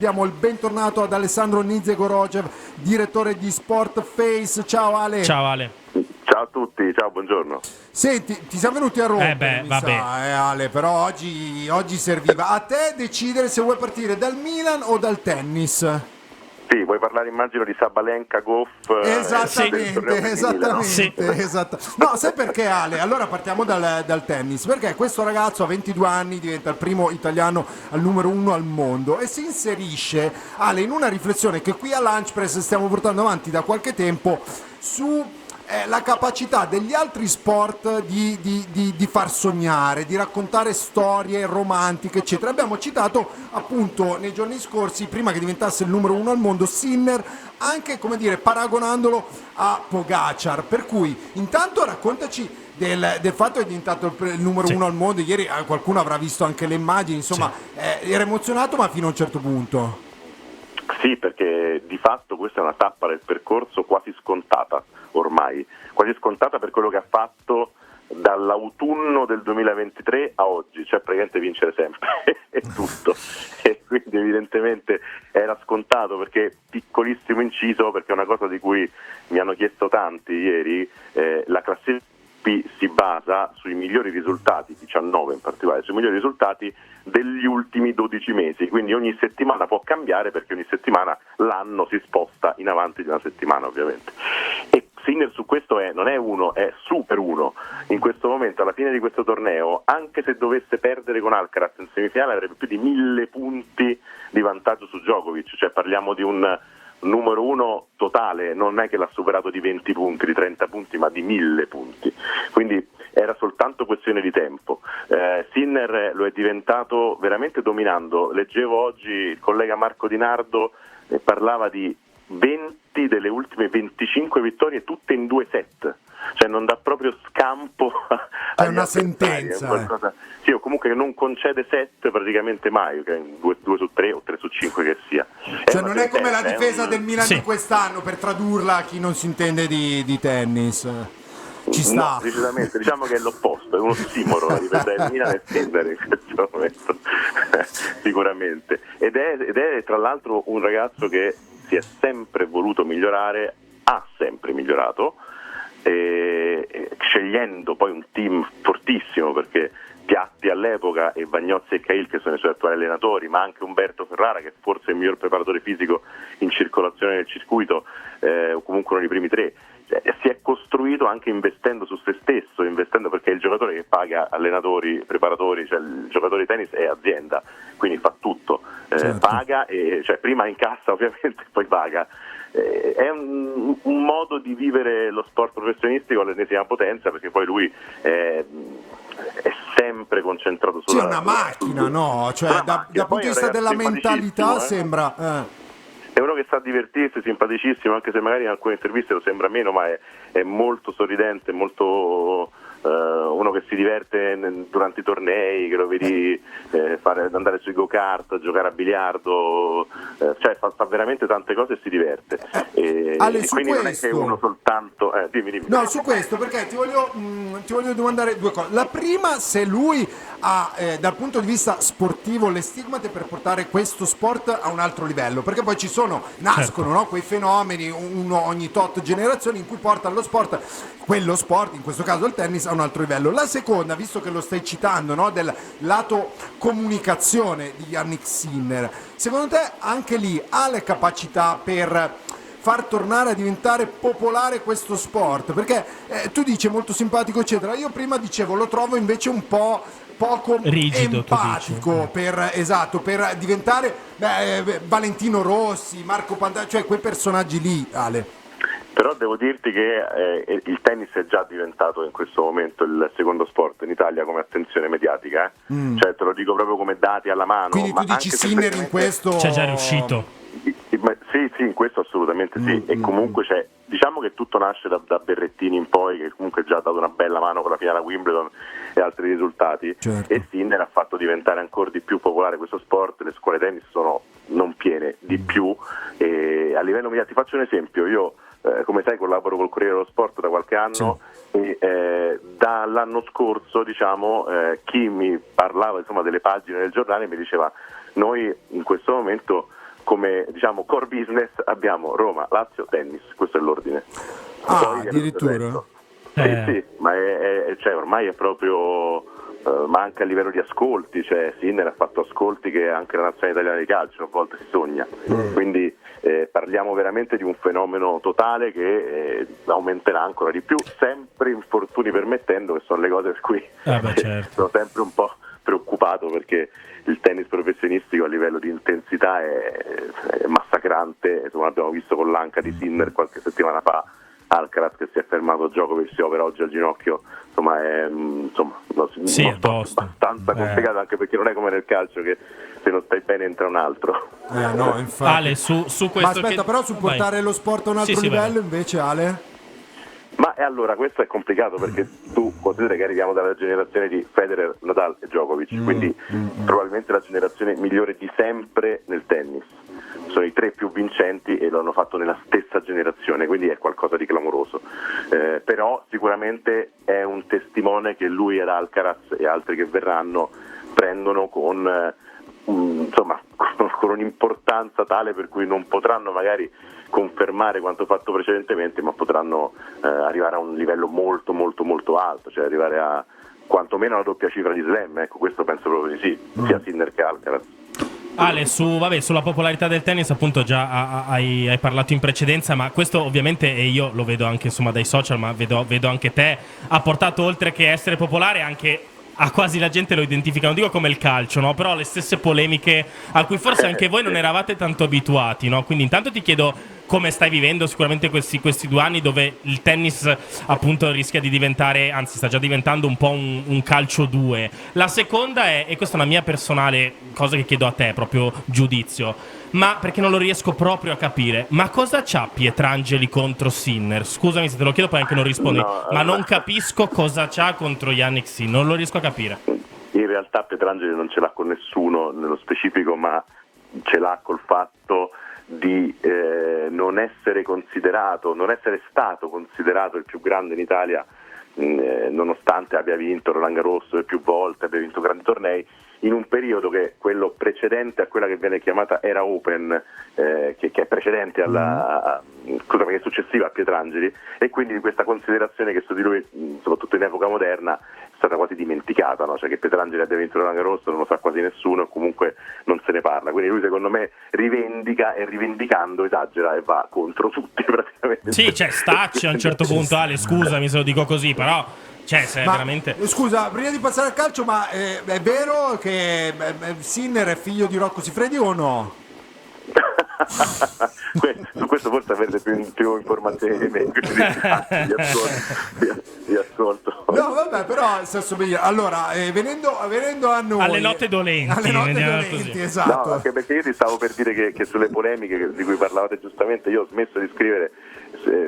Diamo il bentornato ad Alessandro Nizegorojev, direttore di Sport Face. Ciao Ale. Ciao Ale. Ciao a tutti, ciao, buongiorno. Senti, ti siamo venuti a rompere, Ale, però oggi serviva a te decidere se vuoi partire dal Milan o dal tennis. Sì, vuoi parlare immagino di Sabalenka, Goff? Esattamente. Sì. No, sai perché Ale? Allora partiamo dal tennis, perché questo ragazzo a 22 anni diventa il primo italiano al numero 1 al mondo e si inserisce, Ale, in una riflessione che qui a Lunch Press stiamo portando avanti da qualche tempo su la capacità degli altri sport di far sognare, di raccontare storie romantiche, eccetera. Abbiamo citato appunto nei giorni scorsi, prima che diventasse il numero 1 al mondo, Sinner, anche come dire paragonandolo a Pogacar. Per cui intanto raccontaci del fatto che è diventato il numero 1 al mondo. Ieri qualcuno avrà visto anche le immagini, insomma, era emozionato ma fino a un certo punto. Sì, perché di fatto questa è una tappa del percorso quasi scontata ormai, quasi scontata per quello che ha fatto dall'autunno del 2023 a oggi, cioè praticamente vincere sempre è tutto, e quindi evidentemente era scontato, perché piccolissimo inciso, perché è una cosa di cui mi hanno chiesto tanti ieri, la classifica si basa sui migliori risultati, 19 in particolare, sui migliori risultati degli ultimi 12 mesi, quindi ogni settimana può cambiare, perché ogni settimana l'anno si sposta in avanti di una settimana ovviamente. E Sinner su questo non è uno, è super uno. In questo momento, alla fine di questo torneo, anche se dovesse perdere con Alcaraz in semifinale, avrebbe più di 1000 punti di vantaggio su Djokovic, cioè parliamo di un numero 1 totale, non è che l'ha superato di 20 punti, di 30 punti, ma di 1000 punti, quindi era soltanto questione di tempo. Sinner lo è diventato veramente dominando. Leggevo oggi il collega Marco Di Nardo, parlava di 20 delle ultime 25 vittorie tutte in 2 set, cioè non dà proprio scampo è una sentenza, sì, o comunque non concede set praticamente mai, 2 su 3 o 3 su 5 che sia. Cioè non è come la difesa del Milan di quest'anno, per tradurla a chi non si intende di tennis. Ci sta. No, decisamente, diciamo che è l'opposto, è uno ossimoro la difesa del Milan e Sinner in questo momento sicuramente, ed è tra l'altro un ragazzo che si è sempre voluto migliorare, ha sempre migliorato, scegliendo poi un team fortissimo, perché Piatti all'epoca e Vagnozzi e Cahill, che sono i suoi attuali allenatori, ma anche Umberto Ferrara, che forse è il miglior preparatore fisico in circolazione nel circuito, o comunque uno dei primi 3, si è costruito anche investendo su se stesso, investendo, perché è il giocatore che paga allenatori, preparatori, cioè il giocatore di tennis è azienda, quindi fa tutto, paga, cioè prima incassa ovviamente, poi paga. È un modo di vivere lo sport professionistico all'ennesima potenza, perché poi lui è sempre concentrato sulla... Sì, è una macchina, no? Cioè dal punto di vista della mentalità sembra... È uno che sa divertirsi, simpaticissimo, anche se magari in alcune interviste lo sembra meno, ma è molto sorridente, molto uno che si diverte durante i tornei, che lo vedi andare sui go-kart, giocare a biliardo, cioè fa veramente tante cose e si diverte. Ale, e quindi non è che uno soltanto... dimmi. No, su questo, perché ti voglio domandare due cose. La prima, se lui ha dal punto di vista sportivo le stigmate per portare questo sport a un altro livello, perché poi nascono no, quei fenomeni, uno ogni tot generazioni, in cui portano quello sport, in questo caso il tennis, a un altro livello. La seconda, visto che lo stai citando, no, del lato comunicazione di Jannik Sinner, secondo te anche lì ha le capacità per far tornare a diventare popolare questo sport? Perché tu dici molto simpatico eccetera, io prima dicevo lo trovo invece un po' poco rigido, empatico per diventare Valentino Rossi, Marco Pantani, cioè quei personaggi lì, Ale. Però devo dirti che il tennis è già diventato in questo momento il secondo sport in Italia come attenzione mediatica, cioè te lo dico proprio come dati alla mano. Quindi tu dici Sinner in questo c'è già riuscito? Sì, in questo assolutamente sì, e comunque diciamo che tutto nasce da Berrettini in poi, che comunque già ha dato una bella mano con la finale a Wimbledon e altri risultati, certo. E Sinner ha fatto diventare ancora di più popolare questo sport, le scuole tennis sono non piene, di più, e a livello mediatico, ti faccio un esempio, io come sai collaboro col Corriere dello Sport da qualche anno, sì. E dall'anno scorso chi mi parlava insomma delle pagine del giornale mi diceva: noi in questo momento come diciamo core business abbiamo Roma, Lazio, tennis, questo è l'ordine. Poi addirittura? Sì, ma cioè, ormai è proprio ma anche a livello di ascolti, cioè Sinner ha fatto ascolti che anche la nazionale italiana di calcio a volte si sogna, quindi parliamo veramente di un fenomeno totale che aumenterà ancora di più, sempre infortuni permettendo, che sono le cose per cui certo. sono sempre un po' preoccupato, perché il tennis professionistico a livello di intensità è massacrante, insomma, l'abbiamo visto con l'anca di Sinner qualche settimana fa, Alcaraz che si è fermato, Djokovic si opera oggi al ginocchio, insomma è uno sport abbastanza complicato, anche perché non è come nel calcio che se non stai bene entra un altro. No, infatti. Ale, su questo. Ma aspetta, però sul portare lo sport a un altro livello invece, Ale? Ma allora questo è complicato, perché tu consideri che arriviamo dalla generazione di Federer, Nadal e Djokovic, quindi probabilmente la generazione migliore di sempre nel tennis. Sono i 3 più vincenti e lo hanno fatto nella stessa generazione, quindi è qualcosa di clamoroso. Però sicuramente è un testimone che lui ed Alcaraz e altri che verranno prendono con un'importanza tale per cui non potranno magari confermare quanto fatto precedentemente, ma potranno arrivare a un livello molto molto molto alto, cioè arrivare a quantomeno alla doppia cifra di slam, ecco, questo penso proprio di sì, sia Sinner che Alcaraz. Ale, sulla popolarità del tennis appunto già hai parlato in precedenza, ma questo ovviamente, e io lo vedo anche insomma dai social, ma vedo anche te, ha portato, oltre che essere popolare, anche a quasi la gente lo identifica, non dico come il calcio, no? Però le stesse polemiche a cui forse anche voi non eravate tanto abituati, no? Quindi intanto ti chiedo come stai vivendo sicuramente questi 2 anni dove il tennis appunto rischia di diventare, anzi sta già diventando un po' un calcio 2. La seconda è, e questa è una mia personale cosa che chiedo a te, proprio giudizio, ma perché non lo riesco proprio a capire, ma cosa c'ha Pietrangeli contro Sinner? Scusami se te lo chiedo, poi anche non rispondi, ma non capisco cosa c'ha contro Jannik Sinner, non lo riesco a capire. In realtà Pietrangeli non ce l'ha con nessuno nello specifico, ma ce l'ha col fatto di non essere stato considerato il più grande in Italia, nonostante abbia vinto Roland Garros più volte, abbia vinto grandi tornei, in un periodo che è quello precedente a quella che viene chiamata Era Open, che è precedente che è successiva a Pietrangeli, e quindi questa considerazione che su di lui, soprattutto in epoca moderna, è stata quasi dimenticata, no? Cioè che Pietrangeli abbia vinto Roland Garros non lo sa quasi nessuno, e comunque non se ne parla, quindi lui secondo me rivendica, e rivendicando esagera e va contro tutti praticamente. Sì, cioè stacci a un certo punto, Ale, scusami se lo dico così, però cioè se veramente... Scusa, prima di passare al calcio, ma è vero che Sinner è figlio di Rocco Siffredi o no? Su questo forse avete più informazioni di me, quindi vi ascolto. No, vabbè, però nel senso, allora, venendo a noi alle note dolenti, esatto. No, anche perché io ti stavo per dire che sulle polemiche di cui parlavate giustamente, io ho smesso di scrivere,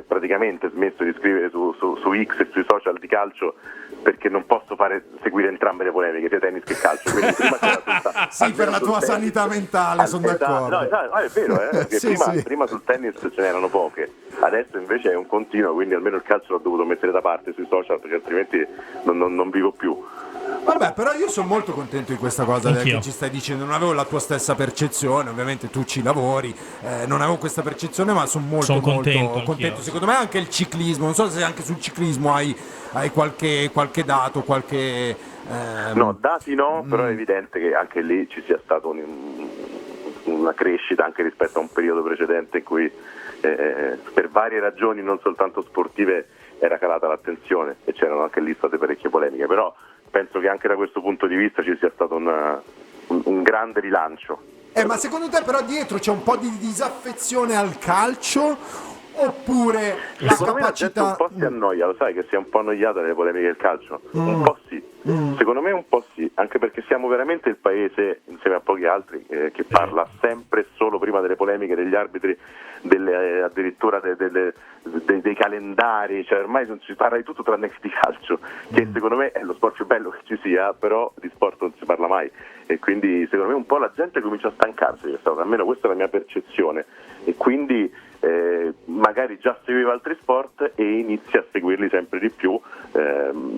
praticamente smesso di scrivere su X e sui social di calcio, perché non posso seguire entrambe le polemiche, sia tennis che calcio. Quindi prima c'era tutta, sì, per la tua sanità mentale, sono d'accordo. No, è vero, perché sì, prima sul tennis ce n'erano poche, adesso invece è un continuo, quindi almeno il calcio l'ho dovuto mettere da parte sui social, perché altrimenti non vivo più. Vabbè, però io sono molto contento di questa cosa che ci stai dicendo. Non avevo la tua stessa percezione, ovviamente tu ci lavori, non avevo questa percezione, ma sono molto contento. Secondo me anche il ciclismo, non so se anche sul ciclismo hai qualche dato, qualche... No, dati no, però è evidente che anche lì ci sia stata una crescita anche rispetto a un periodo precedente in cui per varie ragioni, non soltanto sportive, era calata l'attenzione e c'erano anche lì state parecchie polemiche, però penso che anche da questo punto di vista ci sia stato un grande rilancio. Ma secondo te però dietro c'è un po' di disaffezione al calcio, oppure la secondo me la gente un po' si annoia, lo sai che si è un po' annoiata nelle polemiche del calcio? Un po' sì, secondo me un po' sì, anche perché siamo veramente il paese, insieme a pochi altri, che parla sempre solo prima delle polemiche degli arbitri, addirittura dei calendari, cioè ormai si parla di tutto tranne che di calcio, che secondo me è lo sport più bello che ci sia, però di sport non si parla mai, e quindi secondo me un po' la gente comincia a stancarsi di questa cosa, almeno questa è la mia percezione, e quindi magari già seguiva altri sport e inizia a seguirli sempre di più,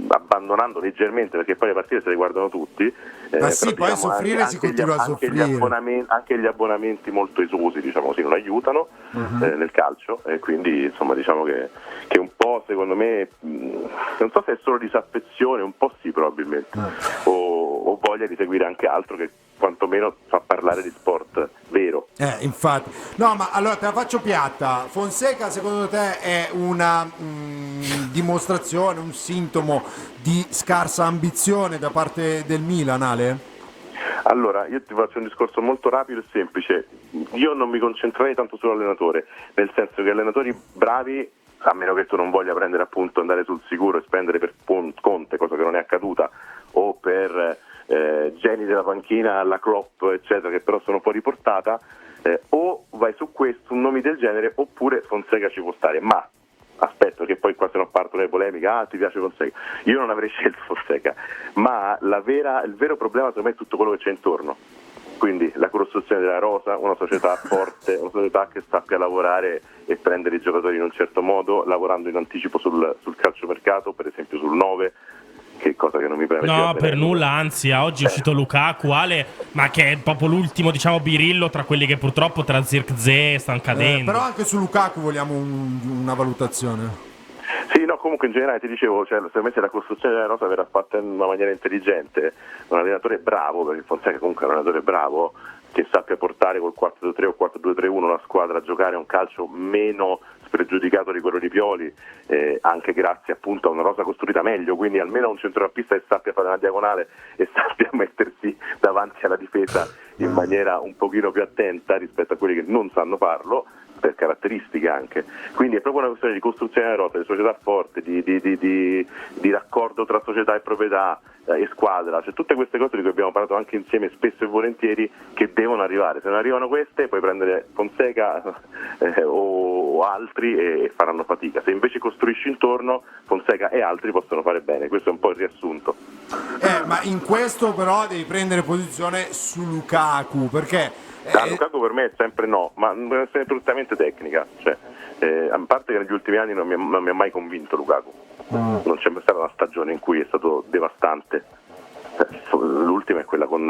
abbandonando abbandonando leggermente, perché poi le partite se le guardano tutti. Ma sì, poi diciamo, soffrire si continua a soffrire. Anche gli abbonamenti molto esosi, diciamo così, non aiutano nel calcio, e quindi insomma diciamo che un po', secondo me, non so se è solo disaffezione, un po' sì probabilmente, o voglia di seguire anche altro che quantomeno fa parlare di sport vero. Infatti. No, ma allora te la faccio piatta. Fonseca secondo te è una dimostrazione, un sintomo di scarsa ambizione da parte del Milan, Ale? Allora, io ti faccio un discorso molto rapido e semplice. Io non mi concentrerei tanto sull'allenatore, nel senso che allenatori bravi, a meno che tu non voglia prendere appunto, andare sul sicuro e spendere per Conte, cosa che non è accaduta, o per geni della panchina alla Klopp, eccetera, che però sono fuori portata, o vai su questo, un nome del genere, oppure Fonseca ci può stare. Ma aspetto che poi qua se no partono le polemiche, ti piace Fonseca? Io non avrei scelto Fonseca, ma il vero problema secondo me è tutto quello che c'è intorno. Quindi la costruzione della rosa, una società forte, una società che sappia lavorare e prendere i giocatori in un certo modo, lavorando in anticipo sul calciomercato, per esempio sul 9, che cosa che non mi preme. No, per nulla, anzi, oggi è uscito Lukaku, Ale, ma che è proprio l'ultimo, diciamo, birillo tra quelli che purtroppo tra Zirkzee stanno cadendo. Però anche su Lukaku vogliamo una valutazione. Sì, no, comunque in generale ti dicevo, secondo me se la costruzione della rosa verrà fatta in una maniera intelligente, un allenatore bravo, perché Fonseca comunque è un allenatore bravo, che sappia portare col 4-2-3 o 4-2-3-1 una squadra a giocare a un calcio meno spregiudicato di quello di Pioli, anche grazie appunto a una rosa costruita meglio, quindi almeno a un centrocampista che sappia fare una diagonale e sappia mettersi davanti alla difesa in maniera un pochino più attenta rispetto a quelli che non sanno farlo, per caratteristiche anche. Quindi è proprio una questione di costruzione della rosa, di società forte, di raccordo tra società e proprietà e squadra, cioè tutte queste cose di cui abbiamo parlato anche insieme spesso e volentieri, che devono arrivare. Se non arrivano queste puoi prendere Fonseca o altri e faranno fatica. Se invece costruisci intorno, Fonseca e altri possono fare bene. Questo è un po' il riassunto. Ma in questo però devi prendere posizione su Lukaku, perché Lukaku per me è sempre no, ma è una questione prettamente tecnica, a parte che negli ultimi anni non mi ha mai convinto Lukaku, non c'è mai stata una stagione in cui è stato devastante, l'ultima è quella con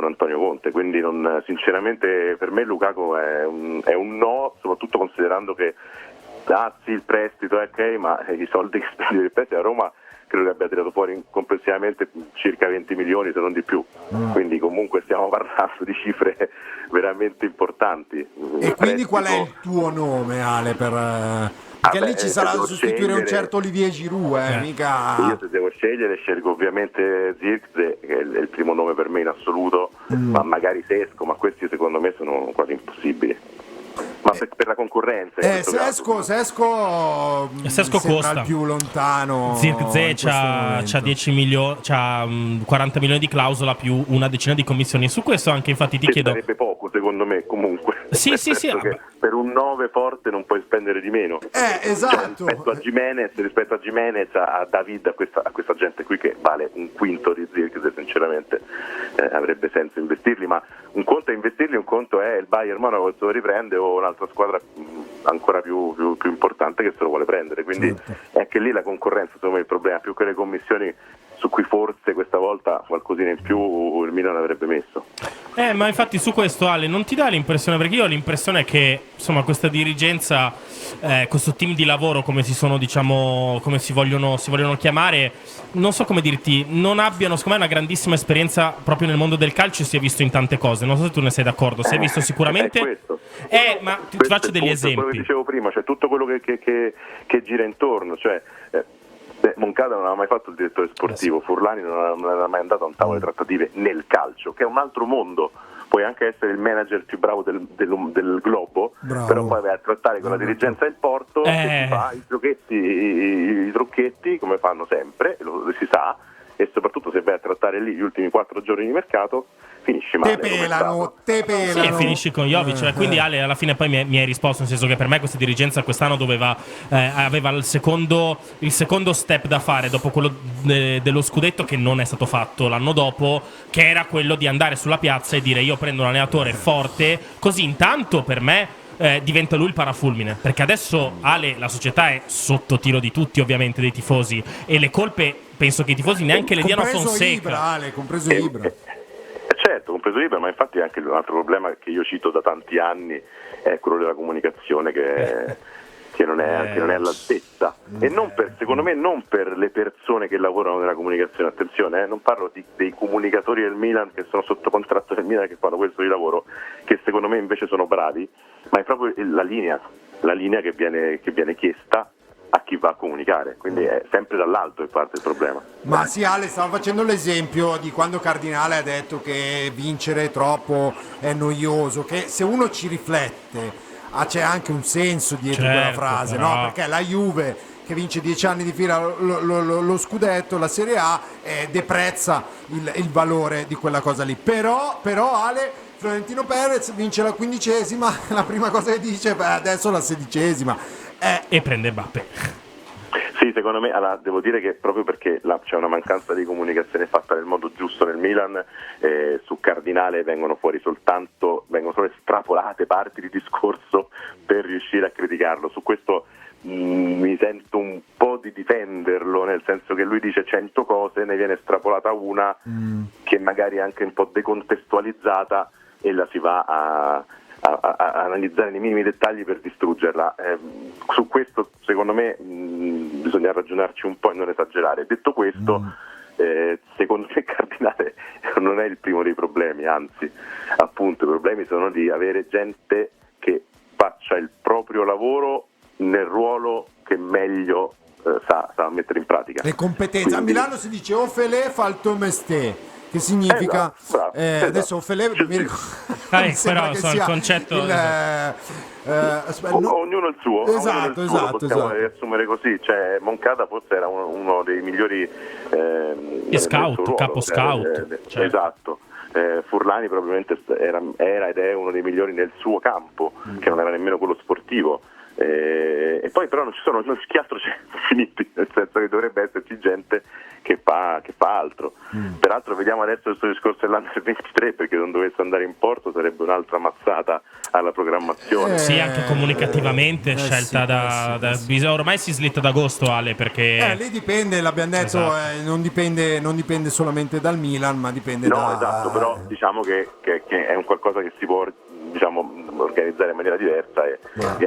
Antonio Conte, quindi sinceramente per me Lukaku è un no, soprattutto considerando che sì, il prestito è ok, ma i soldi che spendi per il prestito a Roma credo che abbia tirato fuori complessivamente circa 20 milioni, se non di più. Quindi comunque stiamo parlando di cifre veramente importanti. E quindi qual è il tuo nome, Ale? Perché lì ci sarà da sostituire un certo Olivier Giroud, mica... Io se devo scegliere scelgo ovviamente Zirkzee, che è il primo nome per me in assoluto, ma magari Sesko, ma questi secondo me sono quasi impossibili. Ma per la concorrenza Sesko costa il più lontano. Zirkzee c'ha 10 milioni, c'ha 40 milioni di clausola più una decina di commissioni. Su questo anche infatti ti chiedo. Sarebbe poco secondo me comunque. Sì. Per un 9 forte non puoi spendere di meno. Esatto. Rispetto a Gimenez, a David, a questa gente qui che vale un quinto di Zirkzee, sinceramente avrebbe senso investirli, ma un conto è investirli, un conto è il Bayern Monaco che se lo riprende o un'altra squadra ancora più importante che se lo vuole prendere, quindi è che lì la concorrenza secondo me è il problema, più che le commissioni su cui forse questa volta qualcosina in più il Milan avrebbe messo. Ma infatti su questo, Ale, non ti dà l'impressione, perché io ho l'impressione che insomma questa dirigenza, questo team di lavoro, come si sono, diciamo, come si vogliono chiamare, non so come dirti, non abbiano secondo me una grandissima esperienza proprio nel mondo del calcio. Si è visto in tante cose, non so se tu ne sei d'accordo, si è visto sicuramente ma ti faccio degli esempi. Quello che dicevo prima, cioè tutto quello che gira intorno, cioè Moncada non aveva mai fatto il direttore sportivo, Furlani non era mai andato a un tavolo di trattative nel calcio, che è un altro mondo. Puoi anche essere il manager più bravo del globo, però poi vai a trattare con la dirigenza del Porto che ti fa i trucchetti come fanno sempre, lo si sa, e soprattutto se vai a trattare lì gli ultimi 4 giorni di mercato finisci male. Te pelano. Sì, finisci con Jovic. Quindi Ale alla fine poi mi hai risposto, nel senso che per me questa dirigenza quest'anno aveva il secondo step da fare dopo quello dello scudetto, che non è stato fatto l'anno dopo, che era quello di andare sulla piazza e dire: io prendo un allenatore forte, così intanto per me diventa lui il parafulmine, perché adesso Ale, la società è sotto tiro di tutti, ovviamente dei tifosi, e le colpe penso che i tifosi neanche le diano compreso Fonseca. Ibra, Ale, compreso Ibra. Certo, compreso Ibra, ma infatti anche un altro problema che io cito da tanti anni è quello della comunicazione che non è all'altezza, e secondo me non per le persone che lavorano nella comunicazione, attenzione, non parlo dei comunicatori del Milan che sono sotto contratto del Milan che fanno questo di lavoro, che secondo me invece sono bravi, ma è proprio la linea che viene chiesta a chi va a comunicare, quindi è sempre dall'alto che parte il problema. Ma sì, Ale, stavo facendo l'esempio di quando Cardinale ha detto che vincere troppo è noioso, che se uno ci riflette c'è anche un senso dietro quella frase, però... no? Perché la Juve che vince 10 anni di fila lo scudetto, la Serie A, deprezza il valore di quella cosa lì. Però Ale, Florentino Perez vince la 15ª, la prima cosa che dice, adesso la 16ª. E prende Mbappé. Sì, secondo me, allora, devo dire che proprio perché c'è una mancanza di comunicazione fatta nel modo giusto nel Milan, su Cardinale vengono solo estrapolate parti di discorso per riuscire a criticarlo. Su questo mi sento un po' di difenderlo, nel senso che lui dice 100 cose, ne viene estrapolata una che magari è anche un po' decontestualizzata e la si va a analizzare nei minimi dettagli per distruggerla. Su questo secondo me bisogna ragionarci un po' e non esagerare. Detto questo, secondo me Cardinale non è il primo dei problemi, anzi appunto i problemi sono di avere gente che faccia il proprio lavoro nel ruolo che meglio sa mettere in pratica. Le competenze. Quindi, a Milano si dice Ofele fa il tuo mestiere, che significa bravo, adesso Ofele mi però il concetto ognuno il suo, esatto, possiamo riassumere così, cioè Moncada forse era uno dei migliori scout, capo scout, cioè. Esatto. Furlani probabilmente era ed è uno dei migliori nel suo campo, che non era nemmeno quello sportivo. E poi però non chi altro c'è finiti, nel senso che dovrebbe esserci gente che fa altro. Peraltro vediamo adesso questo discorso dell'Under 23, perché non dovesse andare in porto sarebbe un'altra mazzata alla programmazione. Sì, anche comunicativamente scelta ormai si slitta d'agosto, Ale, perché lì dipende, l'abbiamo detto, esatto. Non dipende solamente dal Milan, ma dipende esatto, però diciamo che è un qualcosa che si può organizzare in maniera diversa e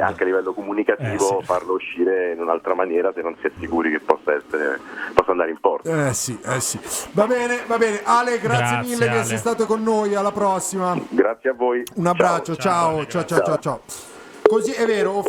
anche a livello comunicativo farlo uscire in un'altra maniera, se non si è sicuri che possa andare in porto. Sì. Va bene. Ale, grazie mille di essere stato con noi, alla prossima. Grazie a voi. Un abbraccio, ciao. Così è vero,